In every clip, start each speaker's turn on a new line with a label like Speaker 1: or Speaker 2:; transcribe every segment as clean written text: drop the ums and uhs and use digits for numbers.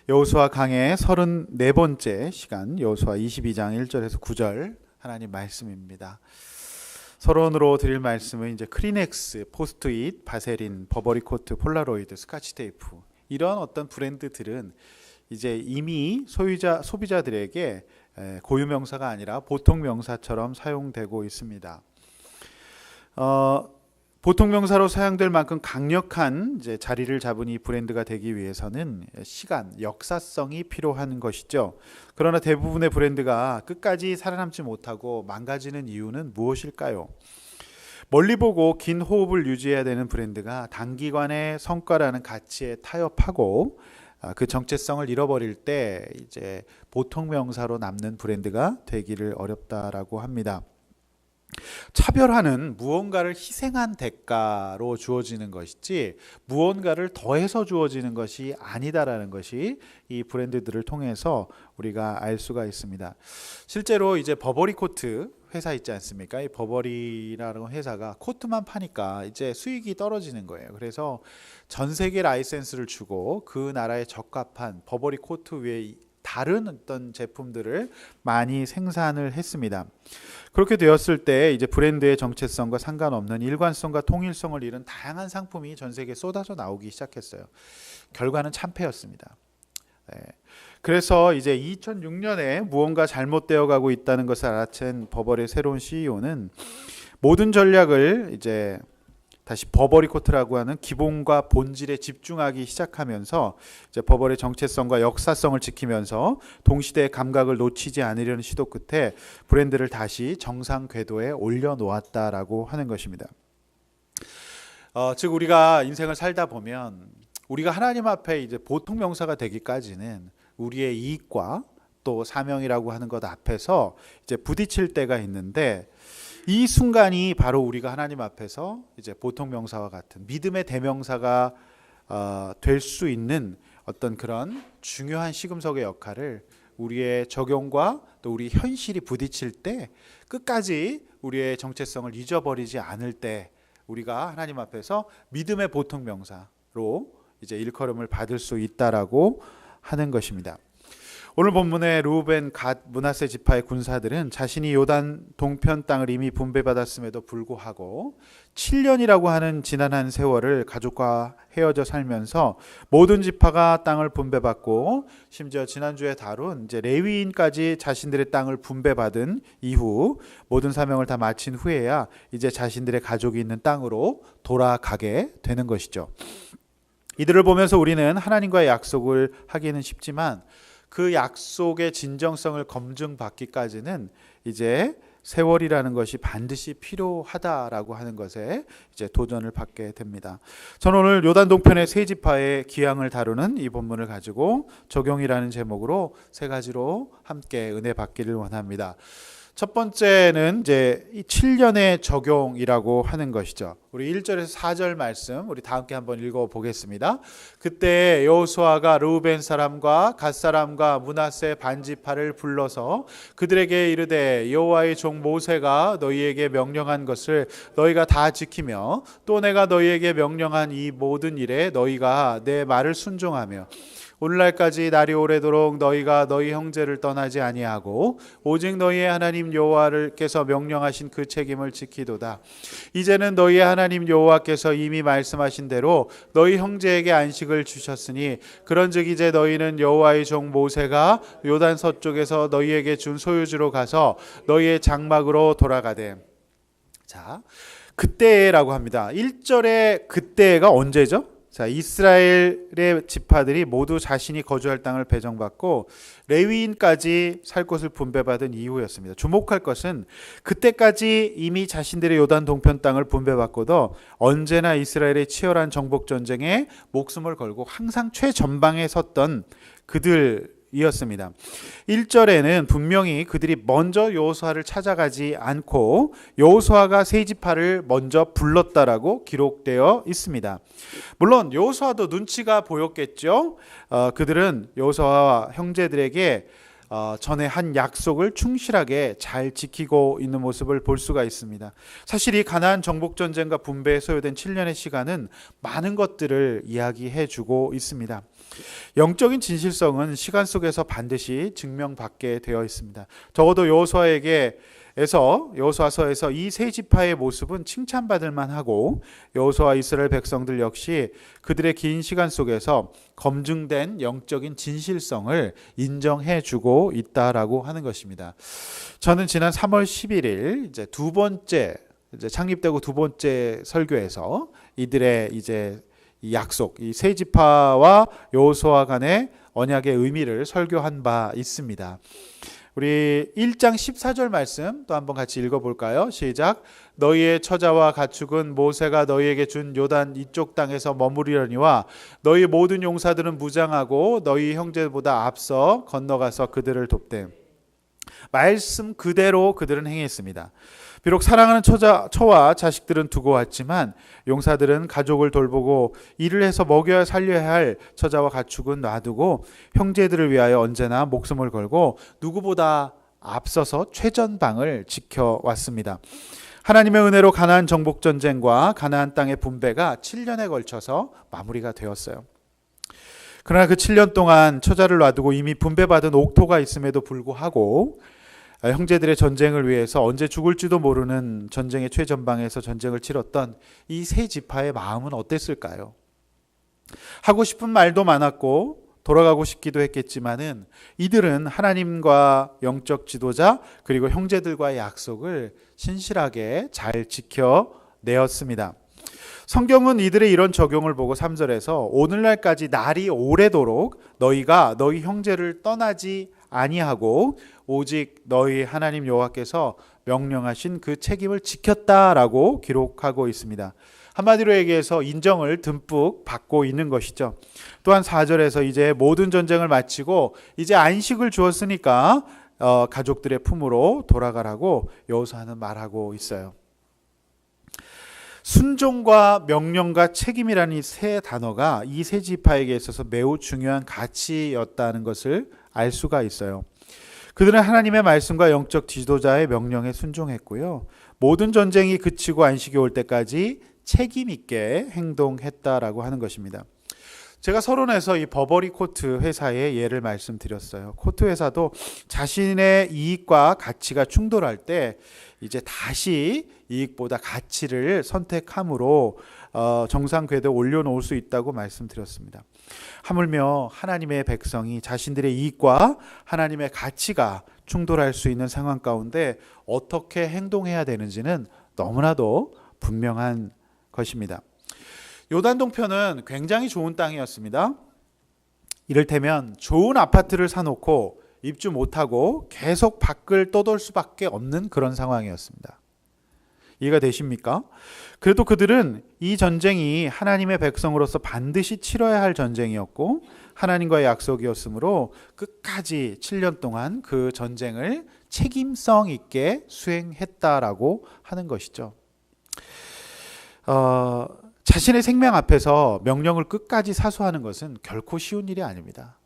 Speaker 1: 여호수아 강의 34번째 시간, 여호수아 22장 1절에서 9절 하나님 말씀입니다. 서론으로 드릴 말씀은 이제 크리넥스, 포스트잇, 바세린, 버버리 코트, 폴라로이드, 스카치 테이프, 이런 어떤 브랜드들은 이제 이미 소비자들에게 고유명사가 아니라 보통 명사처럼 사용되고 있습니다. 보통 명사로 사용될 만큼 강력한 이제 자리를 잡은 이 브랜드가 되기 위해서는 시간, 역사성이 필요한 것이죠. 그러나 대부분의 브랜드가 끝까지 살아남지 못하고 망가지는 이유는 무엇일까요? 멀리 보고 긴 호흡을 유지해야 되는 브랜드가 단기간의 성과라는 가치에 타협하고 그 정체성을 잃어버릴 때 이제 보통 명사로 남는 브랜드가 되기를 어렵다라고 합니다. 차별화는 무언가를 희생한 대가로 주어지는 것이지 무언가를 더해서 주어지는 것이 아니다라는 것이 이 브랜드들을 통해서 우리가 알 수가 있습니다. 실제로 이제 버버리 코트 회사 있지 않습니까? 이 버버리라는 회사가 코트만 파니까 이제 수익이 떨어지는 거예요. 그래서 전 세계 라이센스를 주고 그 나라에 적합한 버버리 코트 외에 다른 어떤 제품들을 많이 생산을 했습니다. 그렇게 되었을 때 이제 브랜드의 정체성과 상관없는 일관성과 통일성을 잃은 다양한 상품이 전 세계에 쏟아져 나오기 시작했어요. 결과는 참패였습니다. 그래서 이제 2006년에 무언가 잘못되어 가고 있다는 것을 알아챈 버버리의 새로운 CEO는 모든 전략을 이제 다시 버버리 코트라고 하는 기본과 본질에 집중하기 시작하면서 이제 버버리의 정체성과 역사성을 지키면서 동시대의 감각을 놓치지 않으려는 시도 끝에 브랜드를 다시 정상 궤도에 올려놓았다라고 하는 것입니다. 즉 우리가 인생을 살다 보면 우리가 하나님 앞에 이제 보통 명사가 되기까지는 우리의 이익과 또 사명이라고 하는 것 앞에서 이제 부딪힐 때가 있는데 이 순간이 바로 우리가 하나님 앞에서 이제 보통 명사와 같은 믿음의 대명사가 될 수 있는 어떤 그런 중요한 시금석의 역할을 우리의 적용과 또 우리 현실이 부딪힐 때 끝까지 우리의 정체성을 잊어버리지 않을 때 우리가 하나님 앞에서 믿음의 보통 명사로 이제 일컬음을 받을 수 있다라고 하는 것입니다. 오늘 본문의 르우벤, 갓, 므낫세 지파의 군사들은 자신이 요단 동편 땅을 이미 분배받았음에도 불구하고 7년이라고 하는 지난한 세월을 가족과 헤어져 살면서 모든 지파가 땅을 분배받고 심지어 지난주에 다룬 이제 레위인까지 자신들의 땅을 분배받은 이후 모든 사명을 다 마친 후에야 이제 자신들의 가족이 있는 땅으로 돌아가게 되는 것이죠. 이들을 보면서 우리는 하나님과의 약속을 하기는 쉽지만 그 약속의 진정성을 검증받기까지는 이제 세월이라는 것이 반드시 필요하다라고 하는 것에 이제 도전을 받게 됩니다. 저는 오늘 요단 동편의 세 지파의 기항을 다루는 이 본문을 가지고 적용이라는 제목으로 세 가지로 함께 은혜 받기를 원합니다. 첫 번째는 이제 7년의 적용이라고 하는 것이죠. 우리 1절에서 4절 말씀 우리 다 함께 한번 읽어 보겠습니다. 그때 여호수아가 르우벤 사람과 갓 사람과 므낫세 반지파를 불러서 그들에게 이르되 여호와의 종 모세가 너희에게 명령한 것을 너희가 다 지키며 또 내가 너희에게 명령한 이 모든 일에 너희가 내 말을 순종하며 오늘날까지 날이 오래도록 너희가 너희 형제를 떠나지 아니하고 오직 너희의 하나님 여호와께서 명령하신 그 책임을 지키도다. 이제는 너희의 하나님 여호와께서 이미 말씀하신 대로 너희 형제에게 안식을 주셨으니 그런즉 이제 너희는 여호와의 종 모세가 요단 서쪽에서 너희에게 준 소유지로 가서 너희의 장막으로 돌아가되. 자, 그때라고 합니다. 1절에 그때가 언제죠? 자, 이스라엘의 지파들이 모두 자신이 거주할 땅을 배정받고 레위인까지 살 곳을 분배받은 이후였습니다. 주목할 것은 그때까지 이미 자신들의 요단 동편 땅을 분배받고도 언제나 이스라엘의 치열한 정복 전쟁에 목숨을 걸고 항상 최전방에 섰던 그들이었습니다. 1절에는 분명히 그들이 먼저 여호수아를 찾아가지 않고 여호수아가 세 지파를 먼저 불렀다라고 기록되어 있습니다. 물론 여호수아도 눈치가 보였겠죠. 그들은 여호수아와 형제들에게 전에 한 약속을 충실하게 잘 지키고 있는 모습을 볼 수가 있습니다. 사실 이 가나안 정복 전쟁과 분배에 소요된 7년의 시간은 많은 것들을 이야기해 주고 있습니다. 영적인 진실성은 시간 속에서 반드시 증명받게 되어 있습니다. 적어도 여호수아서에서 이 세 지파의 모습은 칭찬받을 만하고 여호수아 이스라엘 백성들 역시 그들의 긴 시간 속에서 검증된 영적인 진실성을 인정해 주고 있다라고 하는 것입니다. 저는 지난 3월 11일 이제 창립되고 두 번째 설교에서 이들의 이제 이 약속, 이 세 지파와 여호수아 간의 언약의 의미를 설교한 바 있습니다. 우리 1장 14절 말씀 또 한번 같이 읽어볼까요? 시작. 너희의 처자와 가축은 모세가 너희에게 준 요단 이쪽 땅에서 머무리려니와 너희 모든 용사들은 무장하고 너희 형제보다 앞서 건너가서 그들을 돕되. 말씀 그대로 그들은 행했습니다. 비록 사랑하는 처와 자식들은 두고 왔지만 용사들은 가족을 돌보고 일을 해서 먹여야 살려야 할 처자와 가축은 놔두고 형제들을 위하여 언제나 목숨을 걸고 누구보다 앞서서 최전방을 지켜왔습니다. 하나님의 은혜로 가나안 정복 전쟁과 가나안 땅의 분배가 7년에 걸쳐서 마무리가 되었어요. 그러나 그 7년 동안 처자를 놔두고 이미 분배받은 옥토가 있음에도 불구하고 형제들의 전쟁을 위해서 언제 죽을지도 모르는 전쟁의 최전방에서 전쟁을 치렀던 이 세 지파의 마음은 어땠을까요? 하고 싶은 말도 많았고 돌아가고 싶기도 했겠지만은 이들은 하나님과 영적 지도자 그리고 형제들과의 약속을 신실하게 잘 지켜내었습니다. 성경은 이들의 이런 적용을 보고 3절에서 오늘날까지 날이 오래도록 너희가 너희 형제를 떠나지 아니하고 오직 너희 하나님 여호와께서 명령하신 그 책임을 지켰다라고 기록하고 있습니다. 한마디로 얘기해서 인정을 듬뿍 받고 있는 것이죠. 또한 4절에서 이제 모든 전쟁을 마치고 이제 안식을 주었으니까 가족들의 품으로 돌아가라고 여호수아는 말하고 있어요. 순종과 명령과 책임이라는 이 세 단어가 이 세 지파에게 있어서 매우 중요한 가치였다는 것을 알 수가 있어요. 그들은 하나님의 말씀과 영적 지도자의 명령에 순종했고요. 모든 전쟁이 그치고 안식이 올 때까지 책임 있게 행동했다라고 하는 것입니다. 제가 서론에서 이 버버리 코트 회사의 예를 말씀드렸어요. 코트 회사도 자신의 이익과 가치가 충돌할 때 이제 다시 이익보다 가치를 선택함으로 정상 궤도에 올려놓을 수 있다고 말씀드렸습니다. 하물며 하나님의 백성이 자신들의 이익과 하나님의 가치가 충돌할 수 있는 상황 가운데 어떻게 행동해야 되는지는 너무나도 분명한 것입니다. 요단 동편은 굉장히 좋은 땅이었습니다. 이를테면 좋은 아파트를 사놓고 입주 못하고 계속 밖을 떠돌 수밖에 없는 그런 상황이었습니다. 이해가 되십니까? 그래도 그들은 이 전쟁이 하나님의 백성으로서 반드시 치러야 할 전쟁이었고 하나님과의 약속이었으므로 끝까지 7년 동안 그 전쟁을 책임성 있게 수행했다라고 하는 것이죠. 자신의 생명 앞에서 명령을 끝까지 사수하는 것은 결코 쉬운 일이 아닙니다.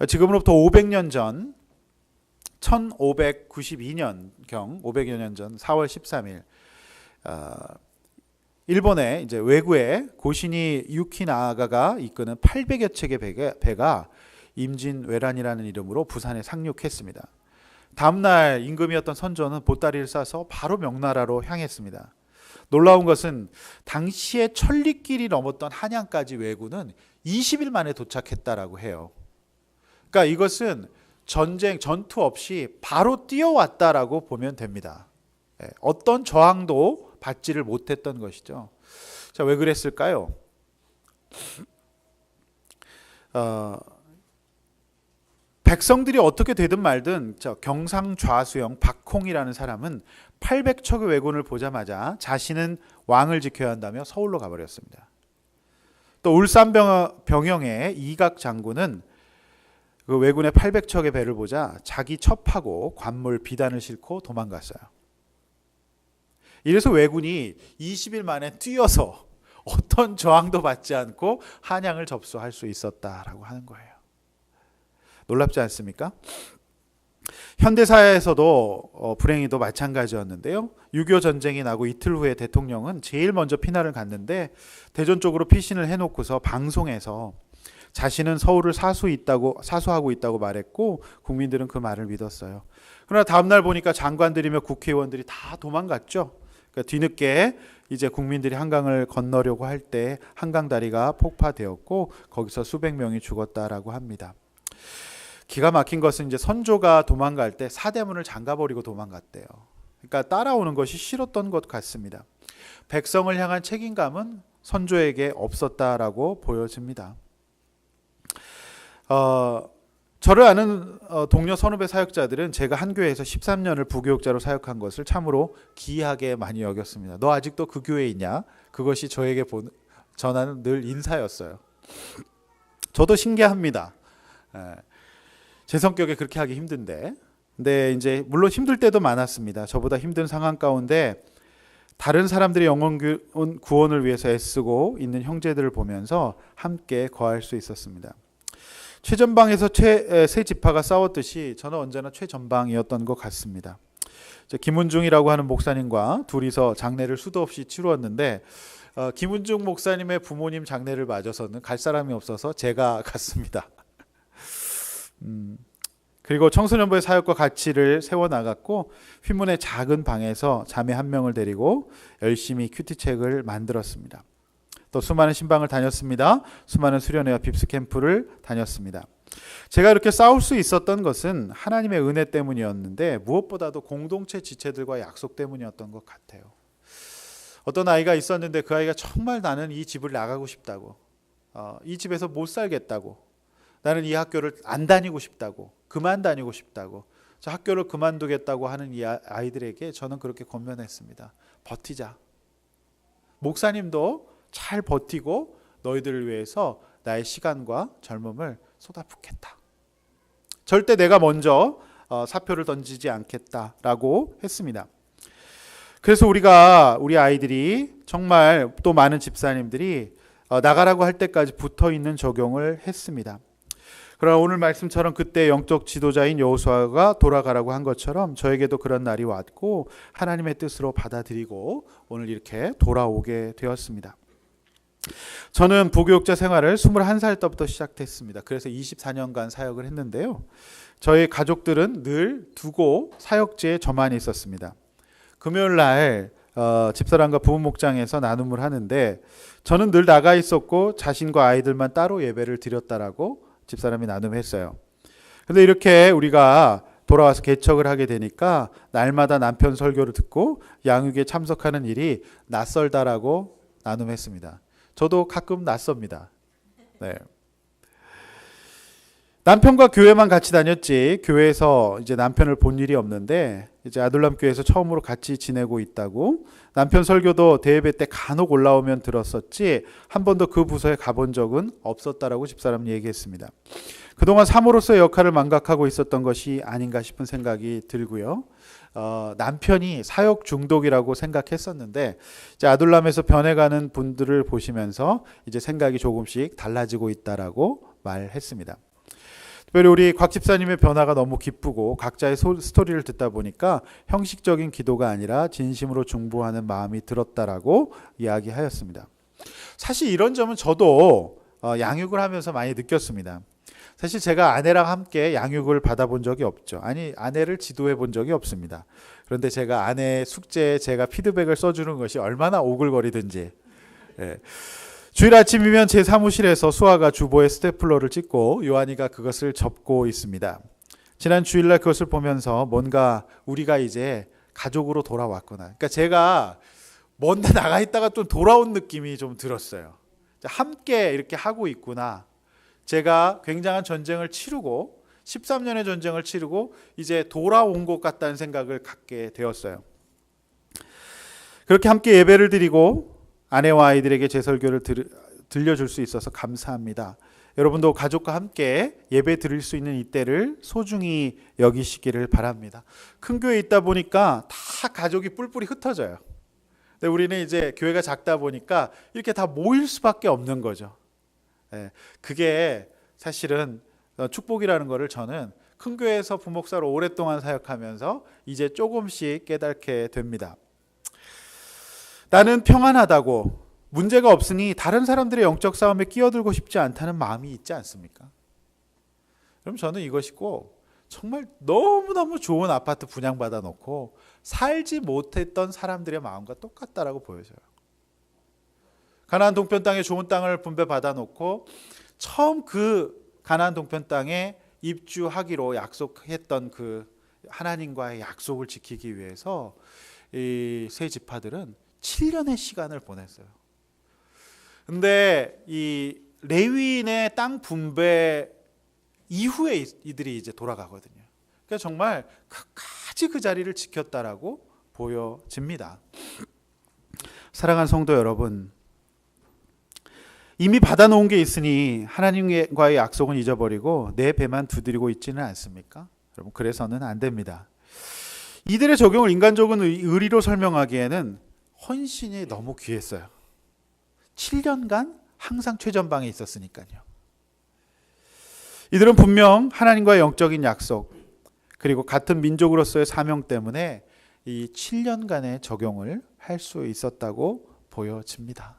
Speaker 1: 지금으로부터 500년 전 1592년경 500여 년 전 4월 13일 일본의 이제 외구의 고시니 유키나가가 이끄는 800여 척의 배가 임진왜란이라는 이름으로 부산에 상륙했습니다. 다음날 임금이었던 선조는 보따리를 싸서 바로 명나라로 향했습니다. 놀라운 것은 당시에 천리길이 넘었던 한양까지 왜구는 20일 만에 도착했다라고 해요. 그러니까 이것은 전투 없이 바로 뛰어왔다라고 보면 됩니다. 어떤 저항도 받지를 못했던 것이죠. 자, 왜 그랬을까요? 백성들이 어떻게 되든 말든 경상좌수영 박홍이라는 사람은 800척의 왜군을 보자마자 자신은 왕을 지켜야 한다며 서울로 가버렸습니다. 또 울산 병영의 이각 장군은 그 왜군의 800척의 배를 보자 자기 첩하고 관물 비단을 싣고 도망갔어요. 이래서 왜군이 20일 만에 뛰어서 어떤 저항도 받지 않고 한양을 접수할 수 있었다라고 하는 거예요. 놀랍지 않습니까? 현대사회에서도 불행히도 마찬가지였는데요. 6.25 전쟁이 나고 이틀 후에 대통령은 제일 먼저 피난을 갔는데 대전 쪽으로 피신을 해놓고서 방송에서 자신은 서울을 사수하고 있다고 말했고 국민들은 그 말을 믿었어요. 그러나 다음날 보니까 장관들이며 국회의원들이 다 도망갔죠. 그러니까 뒤늦게 이제 국민들이 한강을 건너려고 할 때 한강 다리가 폭파되었고 거기서 수백 명이 죽었다라고 합니다. 기가 막힌 것은 이제 선조가 도망갈 때 사대문을 잠가버리고 도망갔대요. 그러니까 따라오는 것이 싫었던 것 같습니다. 백성을 향한 책임감은 선조에게 없었다라고 보여집니다. 저를 아는 동료 선후배 사역자들은 제가 한 교회에서 13년을 부교육자로 사역한 것을 참으로 기이하게 많이 여겼습니다. 너 아직도 그 교회에 있냐? 그것이 저에게 전하는 늘 인사였어요. 저도 신기합니다. 제 성격에 그렇게 하기 힘든데. 근데 이제 물론 힘들 때도 많았습니다. 저보다 힘든 상황 가운데 다른 사람들의 영혼 구원을 위해서 애쓰고 있는 형제들을 보면서 함께 거할 수 있었습니다. 최전방에서 세 지파가 싸웠듯이 저는 언제나 최전방이었던 것 같습니다. 김은중이라고 하는 목사님과 둘이서 장례를 수도 없이 치루었는데 김은중 목사님의 부모님 장례를 맞아서는 갈 사람이 없어서 제가 갔습니다. 그리고 청소년부의 사역과 가치를 세워나갔고 휘문의 작은 방에서 자매 한 명을 데리고 열심히 큐티책을 만들었습니다. 또 수많은 신방을 다녔습니다. 수많은 수련회와 빕스 캠프를 다녔습니다. 제가 이렇게 싸울 수 있었던 것은 하나님의 은혜 때문이었는데 무엇보다도 공동체 지체들과 약속 때문이었던 것 같아요. 어떤 아이가 있었는데 그 아이가 정말 나는 이 집을 나가고 싶다고, 이 집에서 못 살겠다고, 나는 이 학교를 안 다니고 싶다고, 그만 다니고 싶다고, 저 학교를 그만두겠다고 하는 이 아이들에게 저는 그렇게 권면했습니다. 버티자. 목사님도 잘 버티고 너희들을 위해서 나의 시간과 젊음을 쏟아붓겠다. 절대 내가 먼저 사표를 던지지 않겠다라고 했습니다. 그래서 우리 아이들이 정말 또 많은 집사님들이 나가라고 할 때까지 붙어있는 적용을 했습니다. 그러나 오늘 말씀처럼 그때 영적 지도자인 여호수아가 돌아가라고 한 것처럼 저에게도 그런 날이 왔고 하나님의 뜻으로 받아들이고 오늘 이렇게 돌아오게 되었습니다. 저는 부교육자 생활을 21살 때부터 시작했습니다. 그래서 24년간 사역을 했는데요. 저희 가족들은 늘 두고 사역지에 저만 있었습니다. 금요일 날 집사람과 부부 목장에서 나눔을 하는데 저는 늘 나가 있었고 자신과 아이들만 따로 예배를 드렸다라고 집사람이 나눔했어요. 그런데 이렇게 우리가 돌아와서 개척을 하게 되니까 날마다 남편 설교를 듣고 양육에 참석하는 일이 낯설다라고 나눔했습니다. 저도 가끔 낯섭니다. 네. 남편과 교회만 같이 다녔지 교회에서 이제 남편을 본 일이 없는데 이제 아둘람 교회에서 처음으로 같이 지내고 있다고 남편 설교도 대예배 때 간혹 올라오면 들었었지 한 번도 그 부서에 가본 적은 없었다라고 집사람이 얘기했습니다. 그동안 사모로서의 역할을 망각하고 있었던 것이 아닌가 싶은 생각이 들고요. 남편이 사역 중독이라고 생각했었는데 이제 아둘람에서 변해가는 분들을 보시면서 이제 생각이 조금씩 달라지고 있다라고 말했습니다. 특별히 우리 곽 집사님의 변화가 너무 기쁘고 각자의 스토리를 듣다 보니까 형식적인 기도가 아니라 진심으로 중보하는 마음이 들었다라고 이야기하였습니다. 사실 이런 점은 저도 양육을 하면서 많이 느꼈습니다. 사실 제가 아내랑 함께 양육을 받아본 적이 없죠. 아니 아내를 지도해 본 적이 없습니다. 그런데 제가 아내의 숙제에 제가 피드백을 써주는 것이 얼마나 오글거리든지. 주일 아침이면 제 사무실에서 수아가 주보에 스테플러를 찍고 요한이가 그것을 접고 있습니다. 지난 주일날 그것을 보면서 뭔가 우리가 이제 가족으로 돌아왔구나. 그러니까 제가 먼데 나가 있다가 또 돌아온 느낌이 좀 들었어요. 함께 이렇게 하고 있구나. 제가 굉장한 전쟁을 치르고 13년의 전쟁을 치르고 이제 돌아온 것 같다는 생각을 갖게 되었어요. 그렇게 함께 예배를 드리고 아내와 아이들에게 제 설교를 들려줄 수 있어서 감사합니다. 여러분도 가족과 함께 예배 드릴 수 있는 이때를 소중히 여기시기를 바랍니다. 큰 교회에 있다 보니까 다 가족이 뿔뿔이 흩어져요. 근데 우리는 이제 교회가 작다 보니까 이렇게 다 모일 수밖에 없는 거죠. 그게 사실은 축복이라는 것을 저는 큰 교회에서 부목사로 오랫동안 사역하면서 이제 조금씩 깨닫게 됩니다. 나는 평안하다고, 문제가 없으니 다른 사람들의 영적 싸움에 끼어들고 싶지 않다는 마음이 있지 않습니까? 그럼 저는 이것이 꼭 정말 너무너무 좋은 아파트 분양받아 놓고 살지 못했던 사람들의 마음과 똑같다라고 보여져요. 가나안 동편 땅에 좋은 땅을 분배받아 놓고 처음 그 가나안 동편 땅에 입주하기로 약속했던 그 하나님과의 약속을 지키기 위해서 이 세 지파들은 7년의 시간을 보냈어요. 근데 이 레위인의 땅 분배 이후에 이들이 이제 돌아가거든요. 그러니까 정말 끝까지 그 자리를 지켰다라고 보여집니다. 사랑하는 성도 여러분, 이미 받아놓은 게 있으니 하나님과의 약속은 잊어버리고 내 배만 두드리고 있지는 않습니까? 여러분, 그래서는 안 됩니다. 이들의 적용을 인간적인 의리로 설명하기에는 헌신이 너무 귀했어요. 7년간 항상 최전방에 있었으니까요. 이들은 분명 하나님과의 영적인 약속, 그리고 같은 민족으로서의 사명 때문에 이 7년간의 적용을 할 수 있었다고 보여집니다.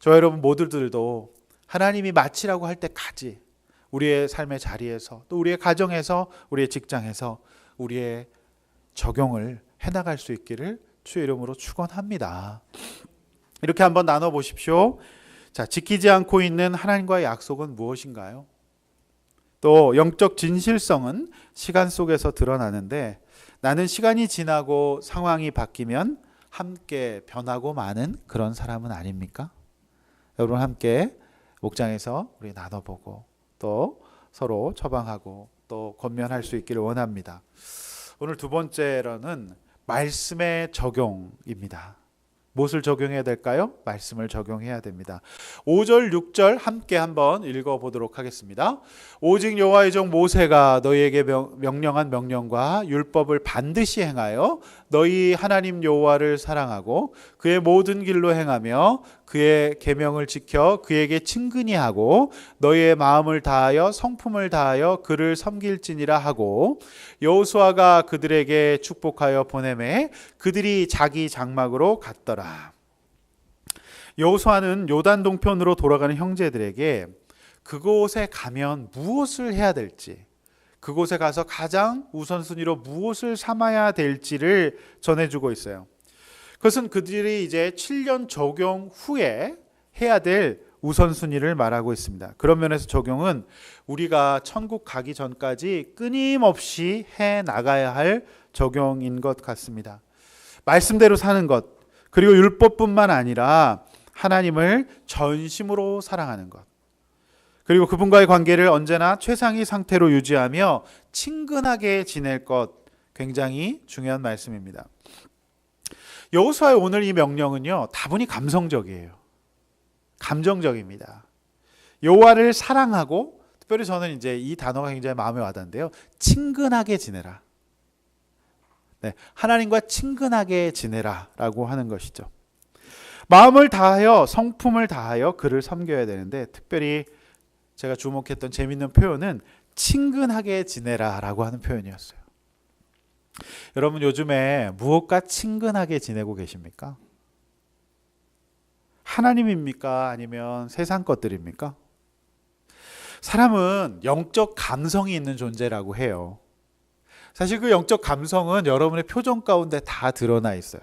Speaker 1: 저 여러분 모두들도 하나님이 마치라고 할 때까지 우리의 삶의 자리에서, 또 우리의 가정에서, 우리의 직장에서 우리의 적용을 해나갈 수 있기를 주의 이름으로 축원합니다. 이렇게 한번 나눠보십시오. 자, 지키지 않고 있는 하나님과의 약속은 무엇인가요? 또 영적 진실성은 시간 속에서 드러나는데, 나는 시간이 지나고 상황이 바뀌면 함께 변하고 마는 그런 사람은 아닙니까? 여러분, 함께 목장에서 우리 나눠보고 또 서로 처방하고 또 권면할 수 있기를 원합니다. 오늘 두 번째로는 말씀의 적용입니다. 무엇을 적용해야 될까요? 말씀을 적용해야 됩니다. 5절, 6절 함께 한번 읽어보도록 하겠습니다. 오직 여호와의 종 모세가 너희에게 명령한 명령과 율법을 반드시 행하여 너희 하나님 여호와를 사랑하고 그의 모든 길로 행하며 그의 계명을 지켜 그에게 친근히 하고 너희의 마음을 다하여 성품을 다하여 그를 섬길지니라 하고, 여호수아가 그들에게 축복하여 보내매 그들이 자기 장막으로 갔더라. 여호수아는 요단 동편으로 돌아가는 형제들에게 그곳에 가면 무엇을 해야 될지, 그곳에 가서 가장 우선순위로 무엇을 삼아야 될지를 전해주고 있어요. 그것은 그들이 이제 7년 적용 후에 해야 될 우선순위를 말하고 있습니다. 그런 면에서 적용은 우리가 천국 가기 전까지 끊임없이 해 나가야 할 적용인 것 같습니다. 말씀대로 사는 것, 그리고 율법뿐만 아니라 하나님을 전심으로 사랑하는 것, 그리고 그분과의 관계를 언제나 최상의 상태로 유지하며 친근하게 지낼 것, 굉장히 중요한 말씀입니다. 여호수아의 오늘 이 명령은요, 다분히 감성적이에요. 감정적입니다. 여호와를 사랑하고, 특별히 저는 이제 이 단어가 굉장히 마음에 와닿는데요, 친근하게 지내라. 네, 하나님과 친근하게 지내라라고 하는 것이죠. 마음을 다하여 성품을 다하여 그를 섬겨야 되는데, 특별히 제가 주목했던 재미있는 표현은 친근하게 지내라라고 하는 표현이었어요. 여러분, 요즘에 무엇과 친근하게 지내고 계십니까? 하나님입니까? 아니면 세상 것들입니까? 사람은 영적 감성이 있는 존재라고 해요. 사실 그 영적 감성은 여러분의 표정 가운데 다 드러나 있어요.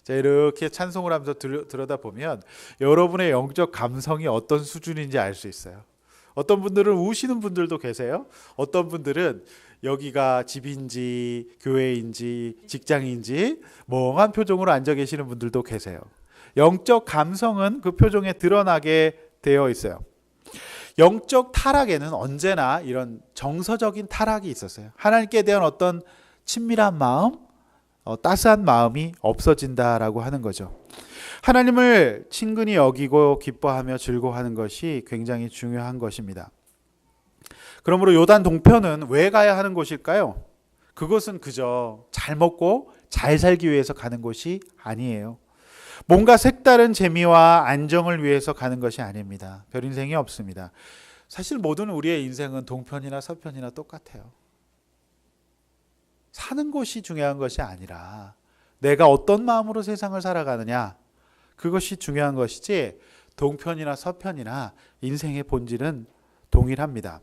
Speaker 1: 자, 이렇게 찬송을 하면서 들여다보면 여러분의 영적 감성이 어떤 수준인지 알 수 있어요. 어떤 분들은 우시는 분들도 계세요. 어떤 분들은 여기가 집인지 교회인지 직장인지 멍한 표정으로 앉아 계시는 분들도 계세요. 영적 감성은 그 표정에 드러나게 되어 있어요. 영적 타락에는 언제나 이런 정서적인 타락이 있었어요. 하나님께 대한 어떤 친밀한 마음, 따스한 마음이 없어진다라고 하는 거죠. 하나님을 친근히 여기고 기뻐하며 즐거워하는 것이 굉장히 중요한 것입니다. 그러므로 요단 동편은 왜 가야 하는 곳일까요? 그것은 그저 잘 먹고 잘 살기 위해서 가는 곳이 아니에요. 뭔가 색다른 재미와 안정을 위해서 가는 것이 아닙니다. 별 인생이 없습니다. 사실 모든 우리의 인생은 동편이나 서편이나 똑같아요. 사는 곳이 중요한 것이 아니라 내가 어떤 마음으로 세상을 살아가느냐, 그것이 중요한 것이지 동편이나 서편이나 인생의 본질은 동일합니다.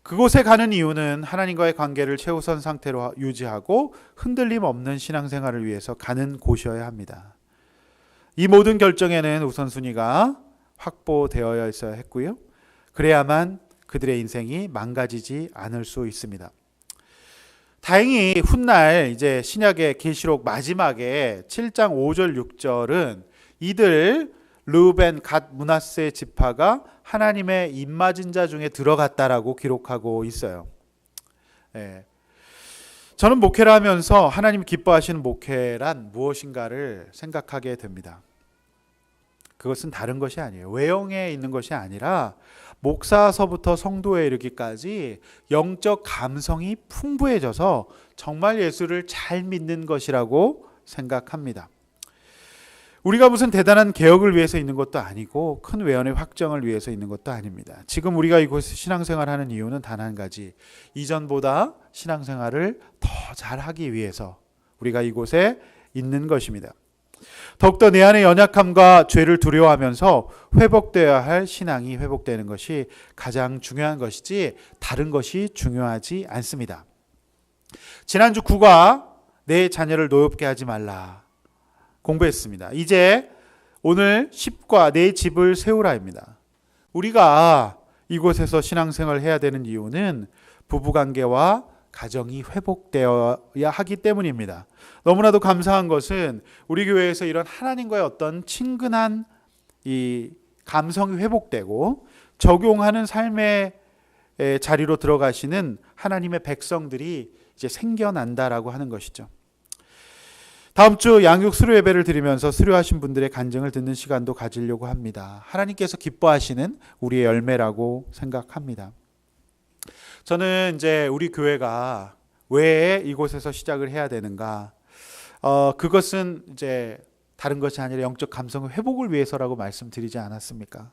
Speaker 1: 그곳에 가는 이유는 하나님과의 관계를 최우선 상태로 유지하고 흔들림 없는 신앙생활을 위해서 가는 곳이어야 합니다. 이 모든 결정에는 우선순위가 확보되어야 있어야 했고요. 그래야만 그들의 인생이 망가지지 않을 수 있습니다. 다행히 훗날 이제 신약의 계시록 마지막에 7장 5절 6절은 이들 르우벤, 갓, 므낫세 지파가 하나님의 입맞은 자 중에 들어갔다라고 기록하고 있어요. 예. 저는 목회를 하면서 하나님 기뻐하시는 목회란 무엇인가를 생각하게 됩니다. 그것은 다른 것이 아니에요. 외형에 있는 것이 아니라 목사서부터 성도에 이르기까지 영적 감성이 풍부해져서 정말 예수를 잘 믿는 것이라고 생각합니다. 우리가 무슨 대단한 개혁을 위해서 있는 것도 아니고 큰 외연의 확정을 위해서 있는 것도 아닙니다. 지금 우리가 이곳에서 신앙생활하는 이유는 단 한 가지, 이전보다 신앙생활을 더 잘하기 위해서 우리가 이곳에 있는 것입니다. 더욱더 내 안의 연약함과 죄를 두려워하면서 회복되어야 할 신앙이 회복되는 것이 가장 중요한 것이지 다른 것이 중요하지 않습니다. 지난주 9과 내 자녀를 노엽게 하지 말라 공부했습니다. 이제 오늘 10과 내 집을 세우라입니다. 우리가 이곳에서 신앙생활을 해야 되는 이유는 부부관계와 가정이 회복되어야 하기 때문입니다. 너무나도 감사한 것은 우리 교회에서 이런 하나님과의 어떤 친근한 이 감성이 회복되고 적용하는 삶의 자리로 들어가시는 하나님의 백성들이 이제 생겨난다라고 하는 것이죠. 다음 주 양육 수료 예배를 드리면서 수료하신 분들의 간증을 듣는 시간도 가지려고 합니다. 하나님께서 기뻐하시는 우리의 열매라고 생각합니다. 저는 이제 우리 교회가 왜 이곳에서 시작을 해야 되는가? 그것은 이제 다른 것이 아니라 영적 감성의 회복을 위해서라고 말씀드리지 않았습니까?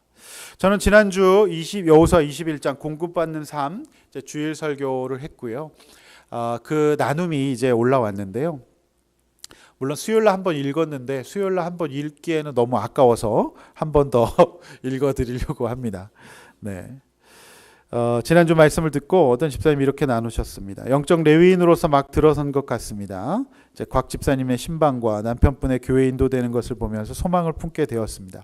Speaker 1: 저는 지난주 여호수아 21장 공급받는 삶 주일 설교를 했고요. 그 나눔이 이제 올라왔는데요. 물론 수요일날 한번 읽었는데 수요일날 한번 읽기에는 너무 아까워서 한 번 더 읽어드리려고 합니다. 네. 지난주 말씀을 듣고 어떤 집사님이 이렇게 나누셨습니다. 영적 레위인으로서 막 들어선 것 같습니다. 이제 곽 집사님의 신방과 남편분의 교회 인도되는 것을 보면서 소망을 품게 되었습니다.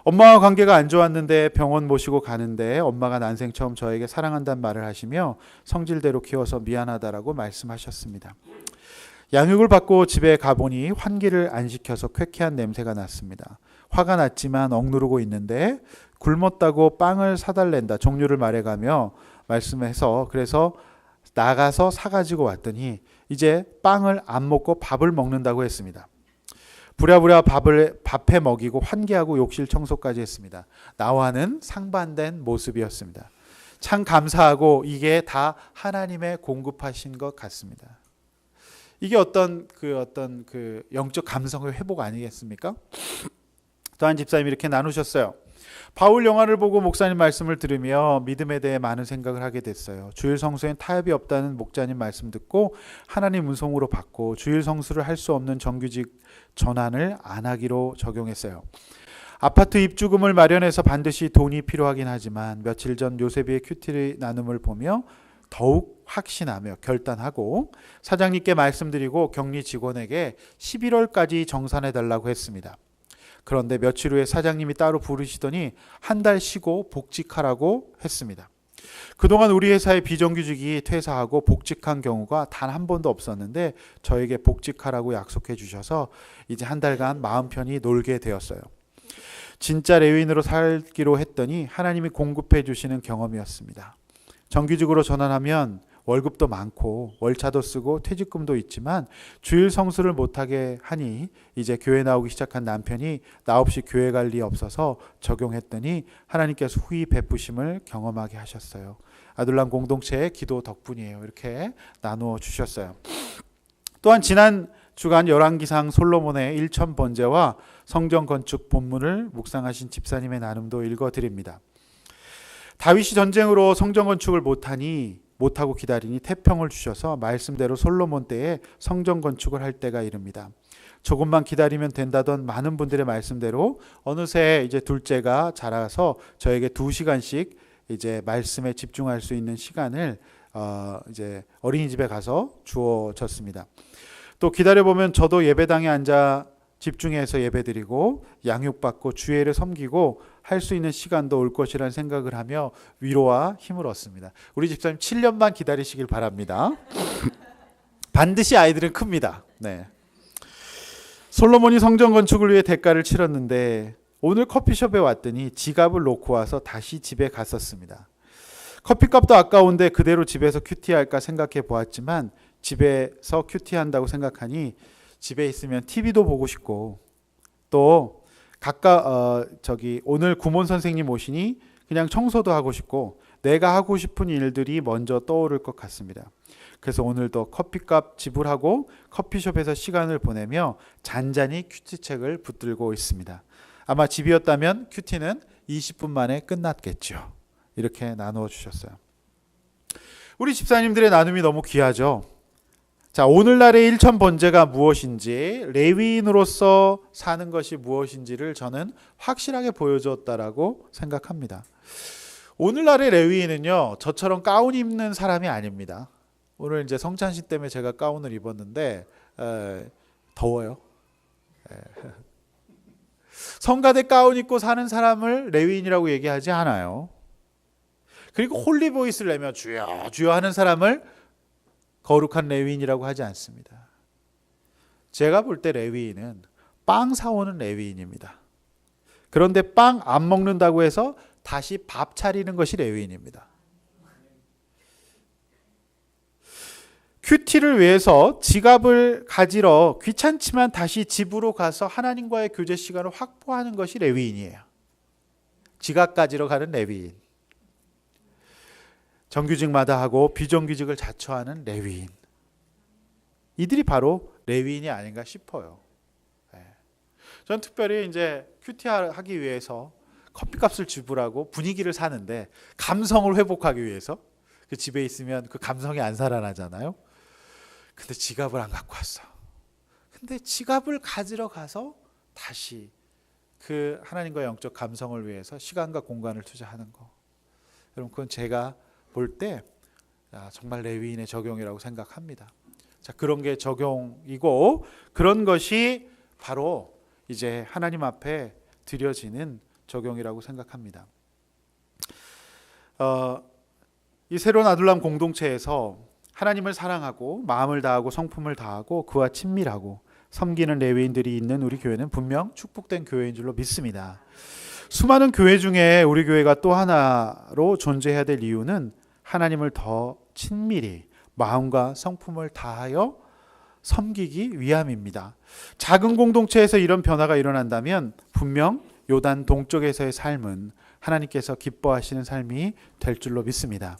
Speaker 1: 엄마와 관계가 안 좋았는데 병원 모시고 가는데 엄마가 난생 처음 저에게 사랑한다는 말을 하시며 성질대로 키워서 미안하다라고 말씀하셨습니다. 양육을 받고 집에 가보니 환기를 안 시켜서 쾌쾌한 냄새가 났습니다. 화가 났지만 억누르고 있는데 굶었다고 빵을 사달랜다 종류를 말해가며 말씀해서 그래서 나가서 사가지고 왔더니 이제 빵을 안 먹고 밥을 먹는다고 했습니다. 부랴부랴 밥해 먹이고 환기하고 욕실 청소까지 했습니다. 나와는 상반된 모습이었습니다. 참 감사하고 이게 다 하나님의 공급하신 것 같습니다. 이게 어떤 영적 감성의 회복 아니겠습니까? 또 한 집사님이 이렇게 나누셨어요. 바울 영화를 보고 목사님 말씀을 들으며 믿음에 대해 많은 생각을 하게 됐어요. 주일 성수엔 타협이 없다는 목자님 말씀 듣고 하나님 운송으로 받고 주일 성수를 할 수 없는 정규직 전환을 안 하기로 적용했어요. 아파트 입주금을 마련해서 반드시 돈이 필요하긴 하지만 며칠 전 요셉의 큐티 나눔을 보며 더욱 확신하며 결단하고 사장님께 말씀드리고 격리 직원에게 11월까지 정산해달라고 했습니다. 그런데 며칠 후에 사장님이 따로 부르시더니 한 달 쉬고 복직하라고 했습니다. 그동안 우리 회사의 비정규직이 퇴사하고 복직한 경우가 단 한 번도 없었는데 저에게 복직하라고 약속해 주셔서 이제 한 달간 마음 편히 놀게 되었어요. 진짜 레위인으로 살기로 했더니 하나님이 공급해 주시는 경험이었습니다. 정규직으로 전환하면 월급도 많고 월차도 쓰고 퇴직금도 있지만 주일 성수를 못하게 하니 이제 교회 나오기 시작한 남편이 나 없이 교회 갈 리 없어서 적용했더니 하나님께서 후히 베푸심을 경험하게 하셨어요. 아둘람 공동체의 기도 덕분이에요. 이렇게 나누어 주셨어요. 또한 지난 주간 열왕기상 솔로몬의 일천 번제와 성전 건축 본문을 묵상하신 집사님의 나눔도 읽어드립니다. 다윗이 전쟁으로 성전 건축을 못하고 기다리니 태평을 주셔서 말씀대로 솔로몬 때에 성전 건축을 할 때가 이릅니다. 조금만 기다리면 된다던 많은 분들의 말씀대로 어느새 이제 둘째가 자라서 저에게 2시간씩 이제 말씀에 집중할 수 있는 시간을 이제 어린이집에 가서 주어졌습니다. 또 기다려보면 저도 예배당에 앉아 집중해서 예배드리고 양육받고 주의를 섬기고 할 수 있는 시간도 올 것이라는 생각을 하며 위로와 힘을 얻습니다. 우리 집사님 7년만 기다리시길 바랍니다. 반드시 아이들은 큽니다. 네. 솔로몬이 성전 건축을 위해 대가를 치렀는데 오늘 커피숍에 왔더니 지갑을 놓고 와서 다시 집에 갔었습니다. 커피값도 아까운데 그대로 집에서 큐티할까 생각해 보았지만 집에서 큐티한다고 생각하니 집에 있으면 TV도 보고 싶고 또 오늘 구몬 선생님 오시니 그냥 청소도 하고 싶고 내가 하고 싶은 일들이 먼저 떠오를 것 같습니다. 그래서 오늘도 커피값 지불하고 커피숍에서 시간을 보내며 잔잔히 큐티책을 붙들고 있습니다. 아마 집이었다면 큐티는 20분 만에 끝났겠죠. 이렇게 나누어 주셨어요. 우리 집사님들의 나눔이 너무 귀하죠. 자, 오늘날의 일천 번제가 무엇인지, 레위인으로서 사는 것이 무엇인지를 저는 확실하게 보여줬다라고 생각합니다. 오늘날의 레위인은요, 저처럼 가운 입는 사람이 아닙니다. 오늘 이제 성찬식 때문에 제가 가운을 입었는데 더워요. 성가대 가운 입고 사는 사람을 레위인이라고 얘기하지 않아요. 그리고 홀리보이스를 내며 주여 주여 하는 사람을 거룩한 레위인이라고 하지 않습니다. 제가 볼 때 레위인은 빵 사오는 레위인입니다. 그런데 빵 안 먹는다고 해서 다시 밥 차리는 것이 레위인입니다. 큐티를 위해서 지갑을 가지러 귀찮지만 다시 집으로 가서 하나님과의 교제 시간을 확보하는 것이 레위인이에요. 지갑 가지러 가는 레위인. 정규직마다 하고 비정규직을 자처하는 레위인. 이들이 바로 레위인이 아닌가 싶어요. 전 특별히 이제 큐티하기 위해서 커피값을 지불하고 분위기를 사는데 감성을 회복하기 위해서 그 집에 있으면 그 감성이 안 살아나잖아요. 근데 지갑을 안 갖고 왔어. 근데 지갑을 가지러 가서 다시 그 하나님과 영적 감성을 위해서 시간과 공간을 투자하는 거. 여러분 그건 제가 볼 때 정말 레위인의 적용이라고 생각합니다. 자, 그런 게 적용이고 그런 것이 바로 이제 하나님 앞에 드려지는 적용이라고 생각합니다. 이 새로운 아둘람 공동체에서 하나님을 사랑하고 마음을 다하고 성품을 다하고 그와 친밀하고 섬기는 레위인들이 있는 우리 교회는 분명 축복된 교회인 줄로 믿습니다. 수많은 교회 중에 우리 교회가 또 하나로 존재해야 될 이유는 하나님을 더 친밀히 마음과 성품을 다하여 섬기기 위함입니다. 작은 공동체에서 이런 변화가 일어난다면 분명 요단 동쪽에서의 삶은 하나님께서 기뻐하시는 삶이 될 줄로 믿습니다.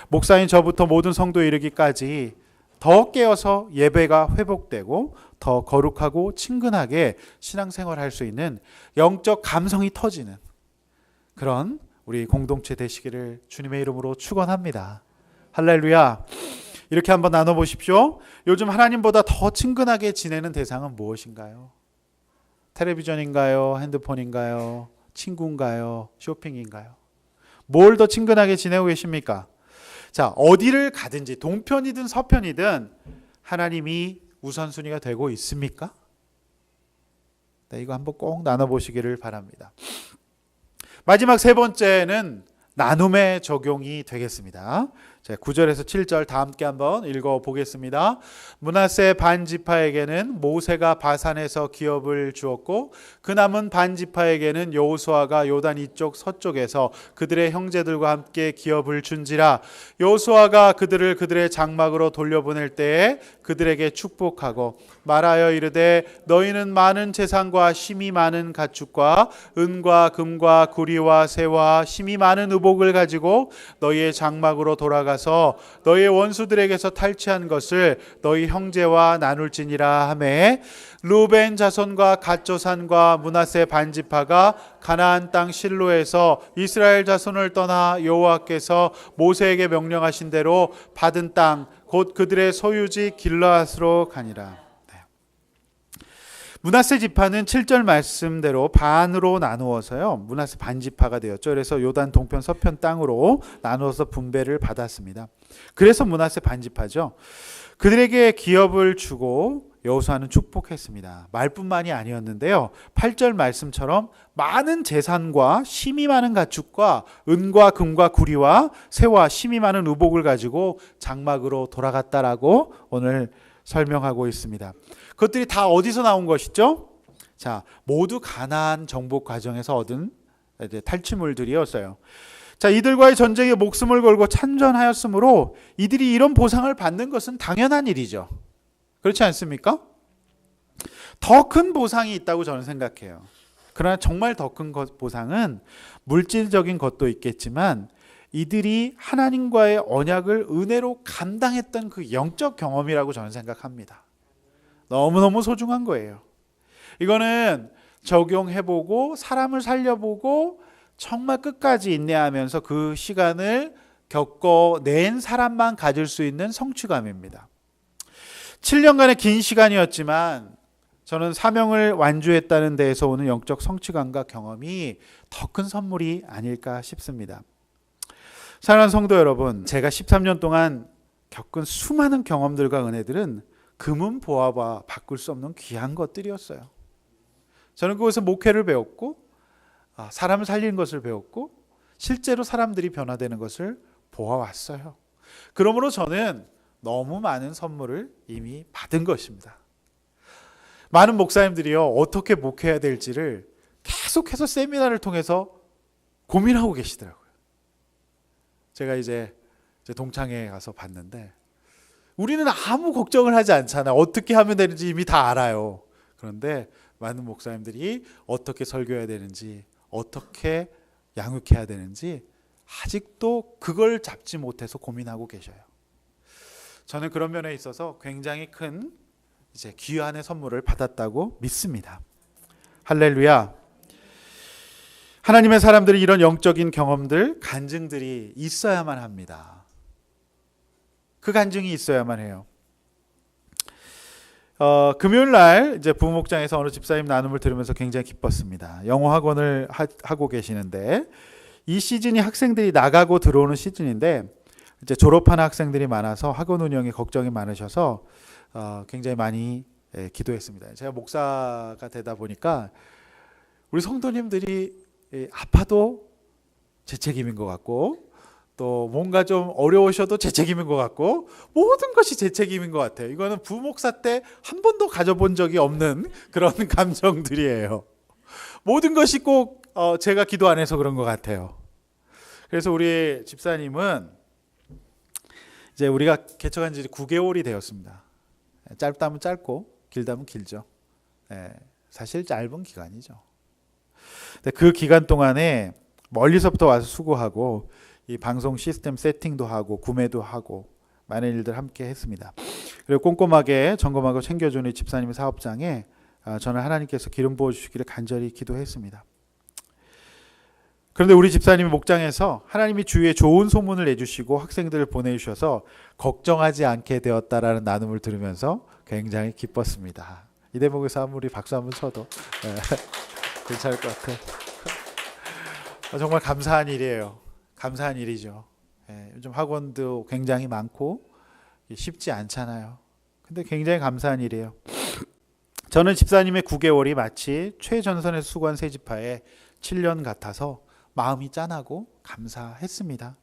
Speaker 1: 목사인 저부터 모든 성도에 이르기까지 더 깨어서 예배가 회복되고 더 거룩하고 친근하게 신앙생활할 수 있는 영적 감성이 터지는 그런 우리 공동체 되시기를 주님의 이름으로 축원합니다. 할렐루야. 이렇게 한번 나눠보십시오. 요즘 하나님보다 더 친근하게 지내는 대상은 무엇인가요? 텔레비전인가요? 핸드폰인가요? 친구인가요? 쇼핑인가요? 뭘 더 친근하게 지내고 계십니까? 자, 어디를 가든지 동편이든 서편이든 하나님이 우선순위가 되고 있습니까? 네, 이거 한번 꼭 나눠보시기를 바랍니다. 마지막 세 번째는 나눔의 적용이 되겠습니다. 자, 9절에서 7절 다 함께 한번 읽어보겠습니다. 므낫세 반지파에게는 모세가 바산에서 기업을 주었고 그 남은 반지파에게는 여호수아가 요단 이쪽 서쪽에서 그들의 형제들과 함께 기업을 준지라. 여호수아가 그들을 그들의 장막으로 돌려보낼 때에 그들에게 축복하고 말하여 이르되 너희는 많은 재산과 심이 많은 가축과 은과 금과 구리와 새와 심이 많은 의복을 가지고 너희의 장막으로 돌아가 나가서 너희의 원수들에게서 탈취한 것을 너희 형제와 나눌지니라 하매 루벤 자손과 갓 조산과 므낫세 반지파가 가나안 땅 실로에서 이스라엘 자손을 떠나 여호와께서 모세에게 명령하신 대로 받은 땅 곧 그들의 소유지 길르앗으로 가니라. 므낫세 지파는 7절 말씀대로 반으로 나누어서요, 므낫세 반지파가 되었죠. 그래서 요단 동편 서편 땅으로 나누어서 분배를 받았습니다. 그래서 므낫세 반지파죠. 그들에게 기업을 주고 여호수아는 축복했습니다. 말뿐만이 아니었는데요, 8절 말씀처럼 많은 재산과 심이 많은 가축과 은과 금과 구리와 새와 심이 많은 의복을 가지고 장막으로 돌아갔다라고 오늘 설명하고 있습니다. 그것들이 다 어디서 나온 것이죠? 자, 모두 가나안 정복 과정에서 얻은 탈취물들이었어요. 자, 이들과의 전쟁에 목숨을 걸고 참전하였으므로 이들이 이런 보상을 받는 것은 당연한 일이죠. 그렇지 않습니까? 더 큰 보상이 있다고 저는 생각해요. 그러나 정말 더 큰 보상은 물질적인 것도 있겠지만 이들이 하나님과의 언약을 은혜로 감당했던 그 영적 경험이라고 저는 생각합니다. 너무너무 소중한 거예요. 이거는 적용해보고 사람을 살려보고 정말 끝까지 인내하면서 그 시간을 겪어낸 사람만 가질 수 있는 성취감입니다. 7년간의 긴 시간이었지만 저는 사명을 완주했다는 데에서 오는 영적 성취감과 경험이 더 큰 선물이 아닐까 싶습니다. 사랑하는 성도 여러분, 제가 13년 동안 겪은 수많은 경험들과 은혜들은 금은 보아봐 바꿀 수 없는 귀한 것들이었어요. 저는 그곳에서 목회를 배웠고 사람을 살리는 것을 배웠고 실제로 사람들이 변화되는 것을 보아왔어요. 그러므로 저는 너무 많은 선물을 이미 받은 것입니다. 많은 목사님들이요, 어떻게 목회해야 될지를 계속해서 세미나를 통해서 고민하고 계시더라고요. 제가 이제 동창회에 가서 봤는데 우리는 아무 걱정을 하지 않잖아요. 어떻게 하면 되는지 이미 다 알아요. 그런데 많은 목사님들이 어떻게 설교해야 되는지, 어떻게 양육해야 되는지 아직도 그걸 잡지 못해서 고민하고 계셔요. 저는 그런 면에 있어서 굉장히 큰 귀한의 선물을 받았다고 믿습니다. 할렐루야. 하나님의 사람들이 이런 영적인 경험들, 간증들이 있어야만 합니다. 그 간증이 있어야만 해요. 금요일 날 이제 부목장에서 어느 집사님 나눔을 들으면서 굉장히 기뻤습니다. 영어 학원을 하고 계시는데 이 시즌이 학생들이 나가고 들어오는 시즌인데 이제 졸업하는 학생들이 많아서 학원 운영에 걱정이 많으셔서 굉장히 많이 기도했습니다. 제가 목사가 되다 보니까 우리 성도님들이 아파도 제 책임인 것 같고 또 뭔가 좀 어려우셔도 제 책임인 것 같고 모든 것이 제 책임인 것 같아요. 이거는 부목사 때 한 번도 가져본 적이 없는 그런 감정들이에요. 모든 것이 꼭 제가 기도 안 해서 그런 것 같아요. 그래서 우리 집사님은 이제 우리가 개척한 지 9개월이 되었습니다. 짧다면 짧고 길다면 길죠. 사실 짧은 기간이죠. 그 기간 동안에 멀리서부터 와서 수고하고 이 방송 시스템 세팅도 하고 구매도 하고 많은 일들 함께 했습니다. 그리고 꼼꼼하게 점검하고 챙겨주는 집사님의 사업장에 저는 하나님께서 기름 부어주시기를 간절히 기도했습니다. 그런데 우리 집사님이 목장에서 하나님이 주위에 좋은 소문을 내주시고 학생들을 보내주셔서 걱정하지 않게 되었다라는 나눔을 들으면서 굉장히 기뻤습니다. 이 대목에서 우리 박수 한번 쳐도 괜찮을 것 같아요. 정말 감사한 일이에요. 감사한 일이죠. 요즘 학원도 굉장히 많고 쉽지 않잖아요. 근데 굉장히 감사한 일이에요. 저는 집사님의 9개월이 마치 최전선에서 수고한 새 지파의 7년 같아서 마음이 짠하고 감사했습니다.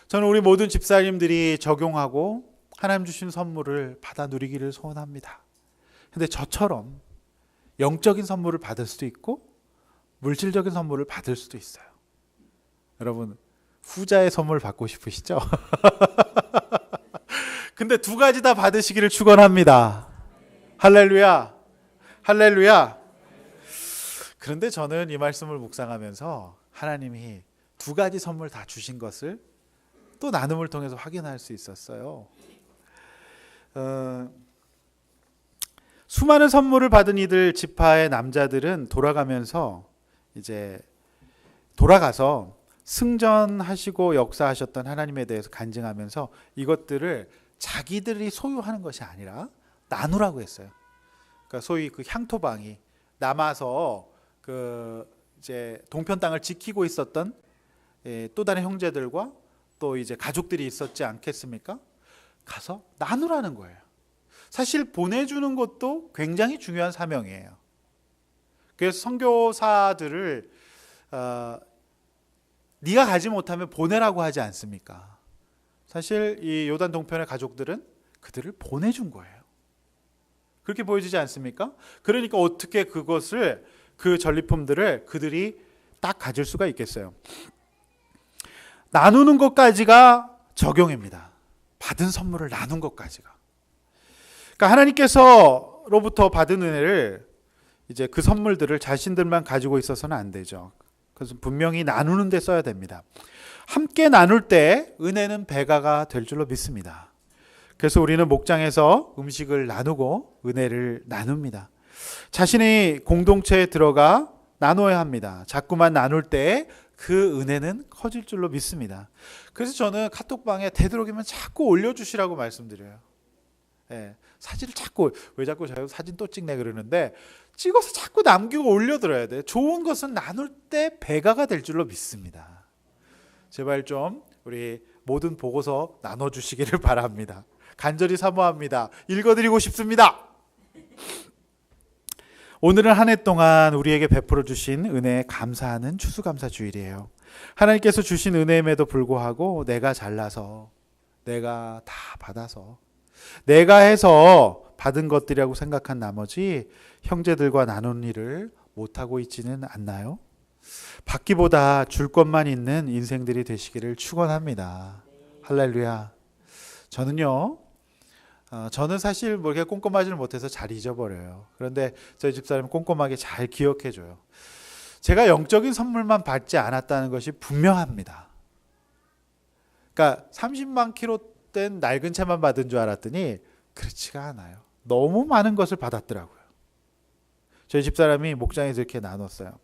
Speaker 1: 저는 우리 모든 집사님들이 적용하고 하나님 주신 선물을 받아 누리기를 소원합니다. 근데 저처럼 영적인 선물을 받을 수도 있고 물질적인 선물을 받을 수도 있어요. 여러분 후자의 선물 받고 싶으시죠? 근데 두 가지 다 받으시기를 축원합니다. 할렐루야. 할렐루야. 그런데 저는 이 말씀을 묵상하면서 하나님이 두 가지 선물 다 주신 것을 또 나눔을 통해서 확인할 수 있었어요. 수많은 선물을 받은 이들 지파의 남자들은 돌아가서 승전하시고 역사하셨던 하나님에 대해서 간증하면서 이것들을 자기들이 소유하는 것이 아니라 나누라고 했어요. 그러니까 소위 그 향토방이 남아서 이제 동편 땅을 지키고 있었던 또 다른 형제들과 또 이제 가족들이 있었지 않겠습니까? 가서 나누라는 거예요. 사실 보내주는 것도 굉장히 중요한 사명이에요. 그래서 선교사들을 네가 가지 못하면 보내라고 하지 않습니까? 사실 이 요단 동편의 가족들은 그들을 보내준 거예요. 그렇게 보여지지 않습니까? 그러니까 어떻게 그 전리품들을 그들이 딱 가질 수가 있겠어요? 나누는 것까지가 적용입니다. 받은 선물을 나눈 것까지가. 그러니까 하나님께서로부터 받은 은혜를 이제 그 선물들을 자신들만 가지고 있어서는 안 되죠. 그래서 분명히 나누는 데 써야 됩니다. 함께 나눌 때 은혜는 배가가 될 줄로 믿습니다. 그래서 우리는 목장에서 음식을 나누고 은혜를 나눕니다. 자신의 공동체에 들어가 나눠야 합니다. 자꾸만 나눌 때 그 은혜는 커질 줄로 믿습니다. 그래서 저는 카톡방에 되도록이면 자꾸 올려주시라고 말씀드려요. 사진을 왜 자꾸 제가 사진 또 찍네 그러는데 찍어서 자꾸 남기고 올려드려야 돼요. 좋은 것은 나눌 때 배가가 될 줄로 믿습니다. 제발 좀 우리 모든 보고서 나눠주시기를 바랍니다. 간절히 사모합니다. 읽어드리고 싶습니다. 오늘은 한 해 동안 우리에게 베풀어 주신 은혜에 감사하는 추수감사주일이에요. 하나님께서 주신 은혜임에도 불구하고 내가 잘나서, 내가 다 받아서, 내가 해서 받은 것들이라고 생각한 나머지 형제들과 나눈 일을 못하고 있지는 않나요? 받기보다 줄 것만 있는 인생들이 되시기를 축원합니다. 할렐루야. 저는 사실 뭐 이렇게 꼼꼼하지는 못해서 잘 잊어버려요. 그런데 저희 집사람은 꼼꼼하게 잘 기억해줘요. 제가 영적인 선물만 받지 않았다는 것이 분명합니다. 그러니까 30만 킬로 된 낡은 차만 받은 줄 알았더니 그렇지가 않아요. 너무 많은 것을 받았더라고요. 저희 집사람이 목장에서 이렇게 나눴어요.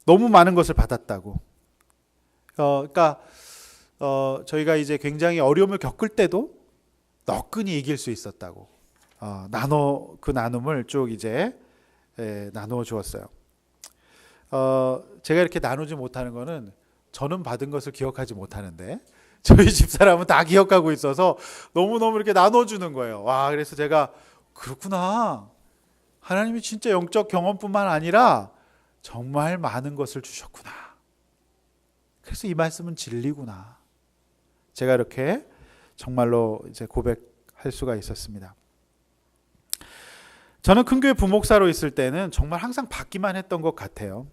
Speaker 1: 너무 많은 것을 받았다고. 그러니까 저희가 이제 굉장히 어려움을 겪을 때도 너끈히 이길 수 있었다고. 그 나눔을 쭉 이제 나누어 주었어요. 제가 이렇게 나누지 못하는 거는 저는 받은 것을 기억하지 못하는데 저희 집사람은 다 기억하고 있어서 너무너무 이렇게 나눠주는 거예요. 와, 그래서 제가 그렇구나. 하나님이 진짜 영적 경험뿐만 아니라 정말 많은 것을 주셨구나. 그래서 이 말씀은 진리구나. 제가 이렇게 정말로 이제 고백할 수가 있었습니다. 저는 큰교회 부목사로 있을 때는 정말 항상 받기만 했던 것 같아요.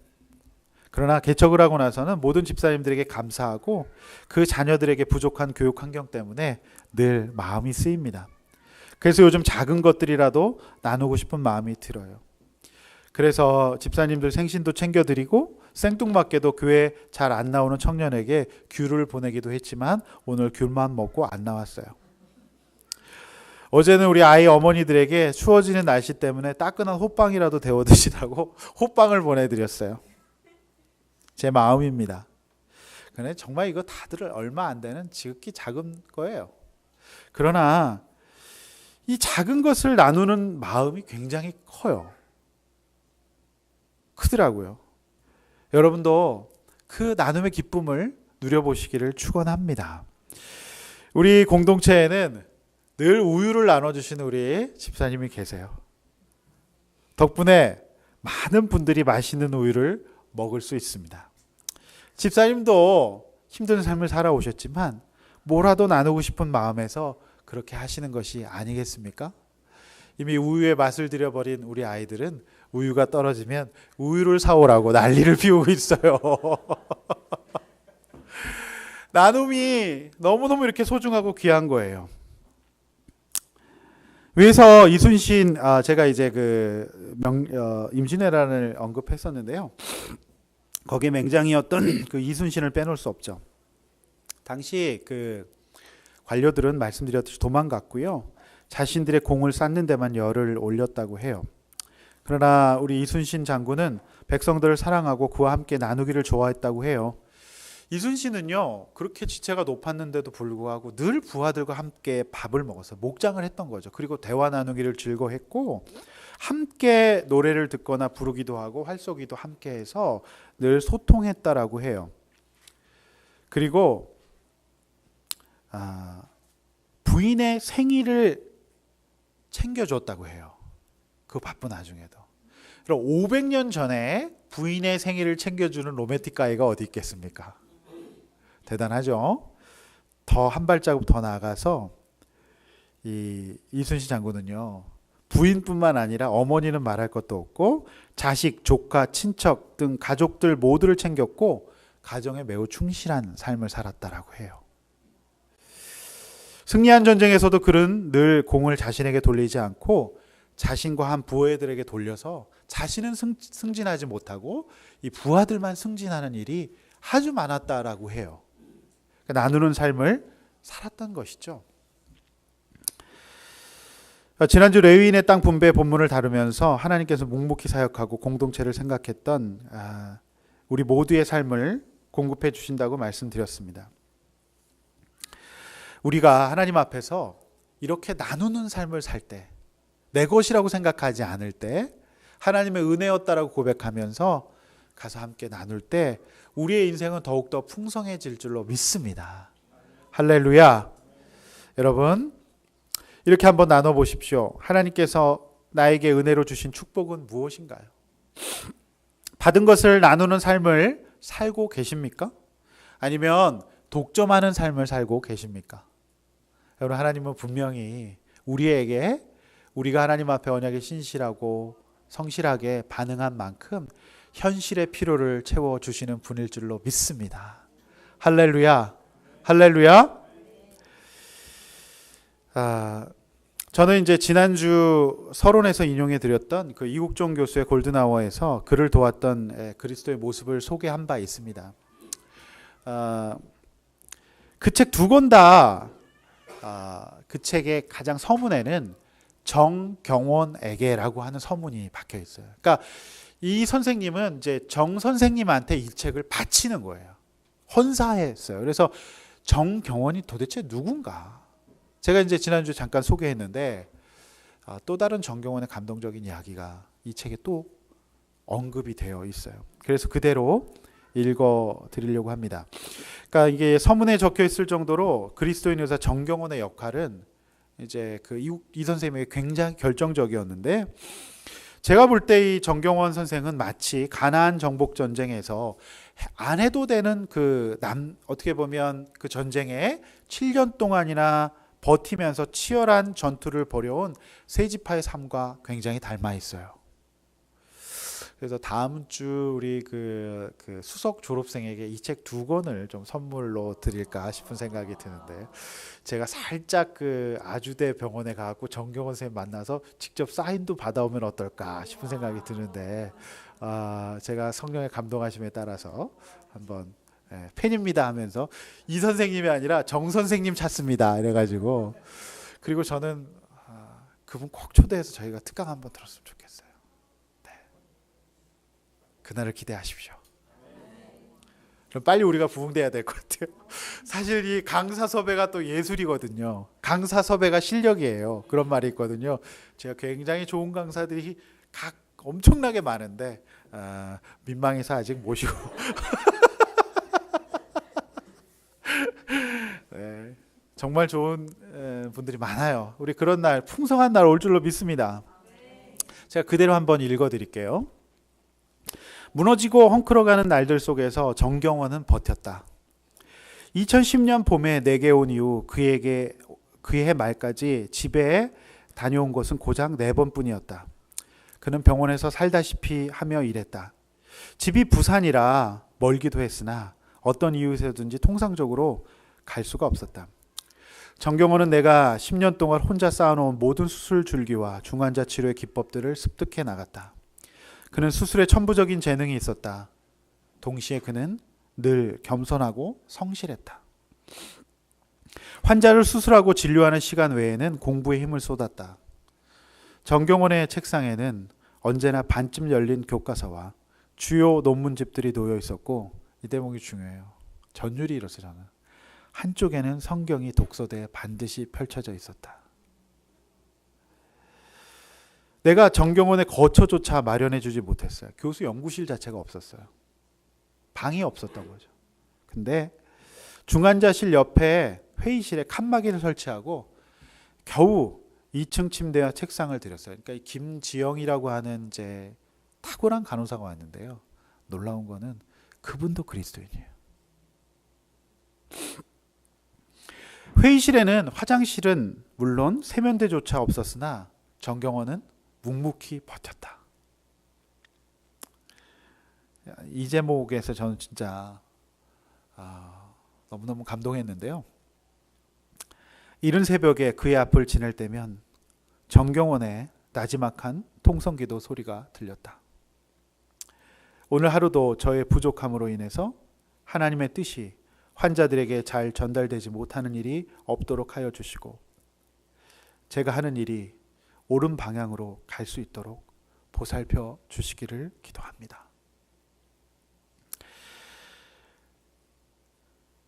Speaker 1: 그러나 개척을 하고 나서는 모든 집사님들에게 감사하고 그 자녀들에게 부족한 교육 환경 때문에 늘 마음이 쓰입니다. 그래서 요즘 작은 것들이라도 나누고 싶은 마음이 들어요. 그래서 집사님들 생신도 챙겨드리고 생뚱맞게도 교회 잘 안 나오는 청년에게 귤을 보내기도 했지만 오늘 귤만 먹고 안 나왔어요. 어제는 우리 아이 어머니들에게 추워지는 날씨 때문에 따끈한 호빵이라도 데워 드시라고 호빵을 보내드렸어요. 제 마음입니다. 근데 정말 이거 다들 얼마 안 되는 지극히 작은 거예요. 그러나 이 작은 것을 나누는 마음이 굉장히 커요. 크더라고요. 여러분도 그 나눔의 기쁨을 누려보시기를 축원합니다. 우리 공동체에는 늘 우유를 나눠주시는 우리 집사님이 계세요. 덕분에 많은 분들이 맛있는 우유를 먹을 수 있습니다. 집사님도 힘든 삶을 살아오셨지만 뭐라도 나누고 싶은 마음에서 그렇게 하시는 것이 아니겠습니까? 이미 우유의 맛을 들여버린 우리 아이들은 우유가 떨어지면 우유를 사오라고 난리를 피우고 있어요. 나눔이 너무너무 이렇게 소중하고 귀한 거예요. 위에서 이순신, 제가 이제 임진왜란을 언급했었는데요. 거기에 맹장이었던 그 이순신을 빼놓을 수 없죠. 당시 그 관료들은 말씀드렸듯이 도망갔고요. 자신들의 공을 쌓는 데만 열을 올렸다고 해요. 그러나 우리 이순신 장군은 백성들을 사랑하고 그와 함께 나누기를 좋아했다고 해요. 이순신은요, 그렇게 지체가 높았는데도 불구하고 늘 부하들과 함께 밥을 먹어서 목장을 했던 거죠. 그리고 대화 나누기를 즐거워했고 함께 노래를 듣거나 부르기도 하고 활쏘기도 함께 해서 늘 소통했다라고 해요. 그리고 부인의 생일을 챙겨줬다고 해요. 그 바쁜 와중에도. 그럼 500년 전에 부인의 생일을 챙겨주는 로맨틱 가이가 어디 있겠습니까? 대단하죠. 더 한 발자국 더 나아가서 이순신 장군은요, 부인뿐만 아니라 어머니는 말할 것도 없고 자식, 조카, 친척 등 가족들 모두를 챙겼고 가정에 매우 충실한 삶을 살았다라고 해요. 승리한 전쟁에서도 그는 늘 공을 자신에게 돌리지 않고 자신과 한 부하들에게 돌려서 자신은 승진하지 못하고 이 부하들만 승진하는 일이 아주 많았다라고 해요. 그러니까 나누는 삶을 살았던 것이죠. 지난주 레위인의 땅 분배 본문을 다루면서 하나님께서 묵묵히 사역하고 공동체를 생각했던 우리 모두의 삶을 공급해 주신다고 말씀드렸습니다. 우리가 하나님 앞에서 이렇게 나누는 삶을 살 때, 내 것이라고 생각하지 않을 때, 하나님의 은혜였다라고 고백하면서 가서 함께 나눌 때 우리의 인생은 더욱더 풍성해질 줄로 믿습니다. 할렐루야. 여러분, 이렇게 한번 나눠보십시오. 하나님께서 나에게 은혜로 주신 축복은 무엇인가요? 받은 것을 나누는 삶을 살고 계십니까? 아니면 독점하는 삶을 살고 계십니까? 여러분, 하나님은 분명히 우리에게 우리가 하나님 앞에 언약에 신실하고 성실하게 반응한 만큼 현실의 필요를 채워주시는 분일 줄로 믿습니다. 할렐루야. 할렐루야. 저는 이제 지난주 서론에서 인용해 드렸던 그 이국종 교수의 골든아워에서 그를 도왔던 그리스도의 모습을 소개한 바 있습니다. 그 책 두 권 다 그 책의 가장 서문에는 정경원에게라고 하는 서문이 박혀 있어요. 그러니까 이 선생님은 이제 정 선생님한테 이 책을 바치는 거예요. 헌사했어요. 그래서 정경원이 도대체 누군가? 제가 이제 지난주 잠깐 소개했는데 또 다른 정경원의 감동적인 이야기가 이 책에 또 언급이 되어 있어요. 그래서 그대로 읽어 드리려고 합니다. 그러니까 이게 서문에 적혀 있을 정도로 그리스도인 의사 정경원의 역할은 이제 그 이 선생님에게 굉장히 결정적이었는데, 제가 볼 때 이 정경원 선생은 마치 가나안 정복 전쟁에서 안 해도 되는 어떻게 보면 그 전쟁에 7년 동안이나 버티면서 치열한 전투를 벌여온 세 지파의 삶과 굉장히 닮아 있어요. 그래서 다음 주 우리 그 수석 졸업생에게 이 책 두 권을 좀 선물로 드릴까 싶은 생각이 드는데, 제가 살짝 그 아주대 병원에 가고 정경원 선생님 만나서 직접 사인도 받아오면 어떨까 싶은 생각이 드는데, 제가 성령의 감동하심에 따라서 한번 팬입니다 하면서 이 선생님이 아니라 정 선생님 찾습니다 이래가지고, 그리고 저는 그분 꼭 초대해서 저희가 특강 한번 들었으면 좋겠어요. 그날을 기대하십시오. 그럼 빨리 우리가 부흥돼야 될 것 같아요. 사실 이 강사 섭외가 또 예술이거든요. 강사 섭외가 실력이에요. 그런 말이 있거든요. 제가 굉장히 좋은 강사들이 각 엄청나게 많은데 민망해서 아직 모시고 네, 정말 좋은 분들이 많아요. 우리 그런 날, 풍성한 날 올 줄로 믿습니다. 제가 그대로 한번 읽어드릴게요. 무너지고 헝클어가는 날들 속에서 정경원은 버텼다. 2010년 봄에 내게 온 이후 그의 말까지 집에 다녀온 것은 고작 4번뿐이었다. 그는 병원에서 살다시피 하며 일했다. 집이 부산이라 멀기도 했으나 어떤 이유에서든지 통상적으로 갈 수가 없었다. 정경원은 내가 10년 동안 혼자 쌓아놓은 모든 수술 줄기와 중환자 치료의 기법들을 습득해 나갔다. 그는 수술에 천부적인 재능이 있었다. 동시에 그는 늘 겸손하고 성실했다. 환자를 수술하고 진료하는 시간 외에는 공부에 힘을 쏟았다. 정경원의 책상에는 언제나 반쯤 열린 교과서와 주요 논문집들이 놓여 있었고, 이 대목이 중요해요. 전율이 이렇어요. 저는 한쪽에는 성경이 독서대에 반드시 펼쳐져 있었다. 내가 정경원의 거처조차 마련해 주지 못했어요. 교수 연구실 자체가 없었어요. 방이 없었던 거죠. 근데 중환자실 옆에 회의실에 칸막이를 설치하고 겨우 2층 침대와 책상을 드렸어요. 그러니까 이 김지영이라고 하는 이제 탁월한 간호사가 왔는데요. 놀라운 거는 그분도 그리스도인이에요. 회의실에는 화장실은 물론 세면대조차 없었으나 정경원은 묵묵히 버텼다. 이 제목에서 저는 진짜 너무너무 감동했는데요. 이른 새벽에 그의 앞을 지날 때면 정경원의 나지막한 통성기도 소리가 들렸다. 오늘 하루도 저의 부족함으로 인해서 하나님의 뜻이 환자들에게 잘 전달되지 못하는 일이 없도록 하여 주시고, 제가 하는 일이 옳은 방향으로 갈 수 있도록 보살펴 주시기를 기도합니다.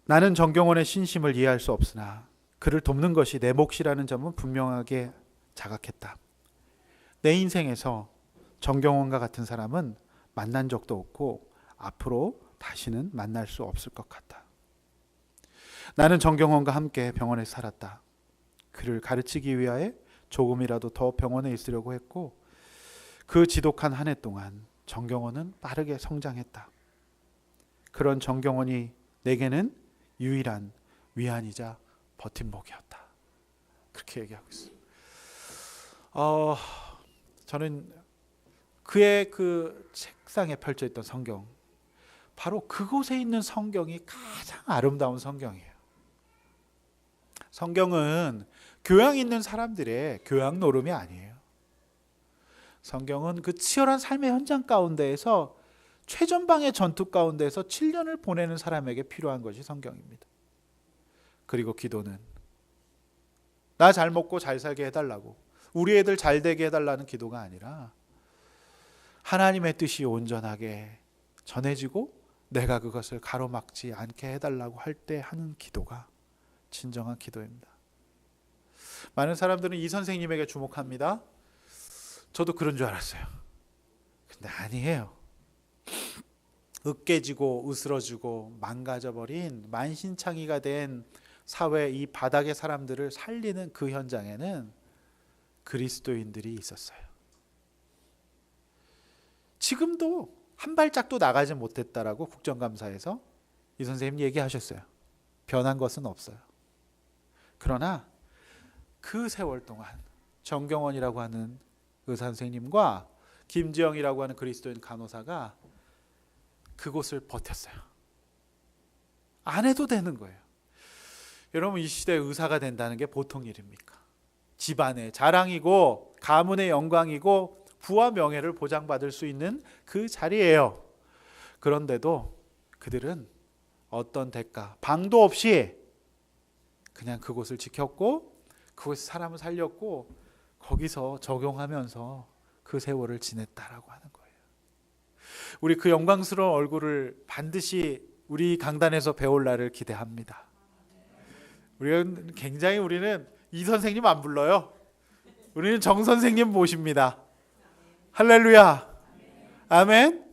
Speaker 1: 나는 정경원의 신심을 이해할 수 없으나 그를 돕는 것이 내 몫이라는 점은 분명하게 자각했다. 내 인생에서 정경원과 같은 사람은 만난 적도 없고 앞으로 다시는 만날 수 없을 것 같다. 나는 정경원과 함께 병원에 살았다. 그를 가르치기 위하여 조금이라도 더 병원에 있으려고 했고, 그 지독한 한 해 동안 정경원은 빠르게 성장했다. 그런 정경원이 내게는 유일한 위안이자 버팀목이었다. 그렇게 얘기하고 있어요. 저는 그의 그 책상에 펼쳐있던 성경, 바로 그곳에 있는 성경이 가장 아름다운 성경이에요. 성경은 교양 있는 사람들의 교양 노름이 아니에요. 성경은 그 치열한 삶의 현장 가운데에서 최전방의 전투 가운데서 7년을 보내는 사람에게 필요한 것이 성경입니다. 그리고 기도는 나 잘 먹고 잘 살게 해달라고, 우리 애들 잘 되게 해달라는 기도가 아니라 하나님의 뜻이 온전하게 전해지고 내가 그것을 가로막지 않게 해달라고 할 때 하는 기도가 진정한 기도입니다. 많은 사람들은 이 선생님에게 주목합니다. 저도 그런 줄 알았어요. 근데 아니에요. 으깨지고 으스러지고 망가져버린 만신창이가 된 사회 이 바닥의 사람들을 살리는 그 현장에는 그리스도인들이 있었어요. 지금도 한 발짝도 나가지 못했다라고 국정감사에서 이 선생님 얘기하셨어요. 변한 것은 없어요. 그러나 그 세월 동안 정경원이라고 하는 의사 선생님과 김지영이라고 하는 그리스도인 간호사가 그곳을 버텼어요. 안 해도 되는 거예요. 여러분, 이 시대에 의사가 된다는 게 보통 일입니까? 집안의 자랑이고 가문의 영광이고 부와 명예를 보장받을 수 있는 그 자리예요. 그런데도 그들은 어떤 대가, 방도 없이 그냥 그곳을 지켰고 그곳에서 사람을 살렸고 거기서 적용하면서 그 세월을 지냈다라고 하는 거예요. 우리 그 영광스러운 얼굴을 반드시 우리 강단에서 배울 날을 기대합니다. 우리는 이 선생님 안 불러요. 우리는 정 선생님 모십니다. 할렐루야. 아멘.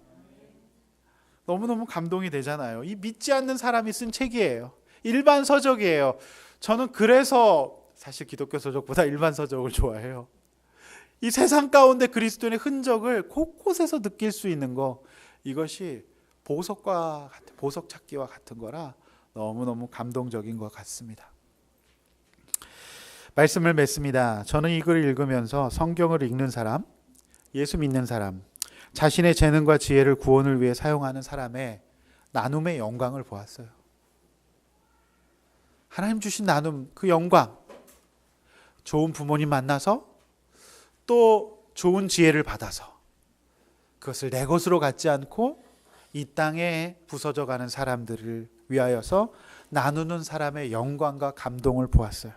Speaker 1: 너무너무 감동이 되잖아요. 이 믿지 않는 사람이 쓴 책이에요. 일반 서적이에요. 저는 그래서 사실 기독교 서적보다 일반 서적을 좋아해요. 이 세상 가운데 그리스도인의 흔적을 곳곳에서 느낄 수 있는 거, 이것이 보석 찾기와 같은 거라 너무너무 감동적인 것 같습니다. 말씀을 맺습니다. 저는 이 글을 읽으면서 성경을 읽는 사람, 예수 믿는 사람, 자신의 재능과 지혜를 구원을 위해 사용하는 사람의 나눔의 영광을 보았어요. 하나님 주신 나눔, 그 영광, 좋은 부모님 만나서 또 좋은 지혜를 받아서 그것을 내 것으로 갖지 않고 이 땅에 부서져가는 사람들을 위하여서 나누는 사람의 영광과 감동을 보았어요.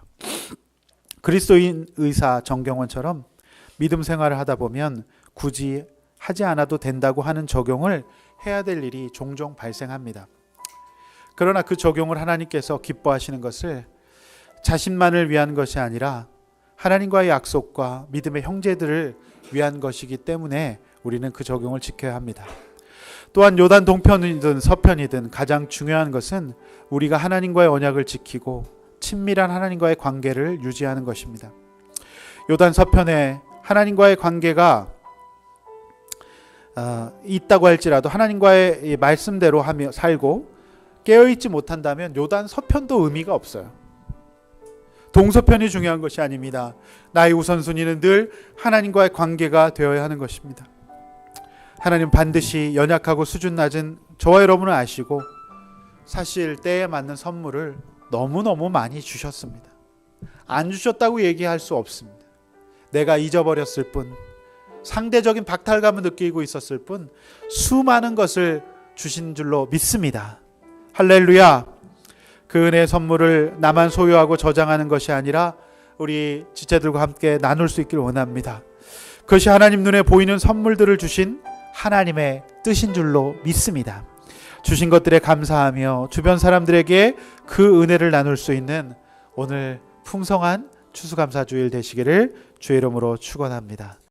Speaker 1: 그리스도인 의사 정경원처럼 믿음 생활을 하다 보면 굳이 하지 않아도 된다고 하는 적용을 해야 될 일이 종종 발생합니다. 그러나 그 적용을 하나님께서 기뻐하시는 것을 자신만을 위한 것이 아니라 하나님과의 약속과 믿음의 형제들을 위한 것이기 때문에 우리는 그 적용을 지켜야 합니다. 또한 요단 동편이든 서편이든 가장 중요한 것은 우리가 하나님과의 언약을 지키고 친밀한 하나님과의 관계를 유지하는 것입니다. 요단 서편에 하나님과의 관계가 있다고 할지라도 하나님과의 말씀대로 하며 살고 깨어있지 못한다면 요단 서편도 의미가 없어요. 동서편이 중요한 것이 아닙니다. 나의 우선순위는 늘 하나님과의 관계가 되어야 하는 것입니다. 하나님 반드시 연약하고 수준 낮은 저와 여러분을 아시고 사실 때에 맞는 선물을 너무너무 많이 주셨습니다. 안 주셨다고 얘기할 수 없습니다. 내가 잊어버렸을 뿐, 상대적인 박탈감을 느끼고 있었을 뿐 수많은 것을 주신 줄로 믿습니다. 할렐루야. 그 은혜의 선물을 나만 소유하고 저장하는 것이 아니라 우리 지체들과 함께 나눌 수 있기를 원합니다. 그것이 하나님 눈에 보이는 선물들을 주신 하나님의 뜻인 줄로 믿습니다. 주신 것들에 감사하며 주변 사람들에게 그 은혜를 나눌 수 있는 오늘 풍성한 추수감사주일 되시기를 주의 이름으로 축원합니다.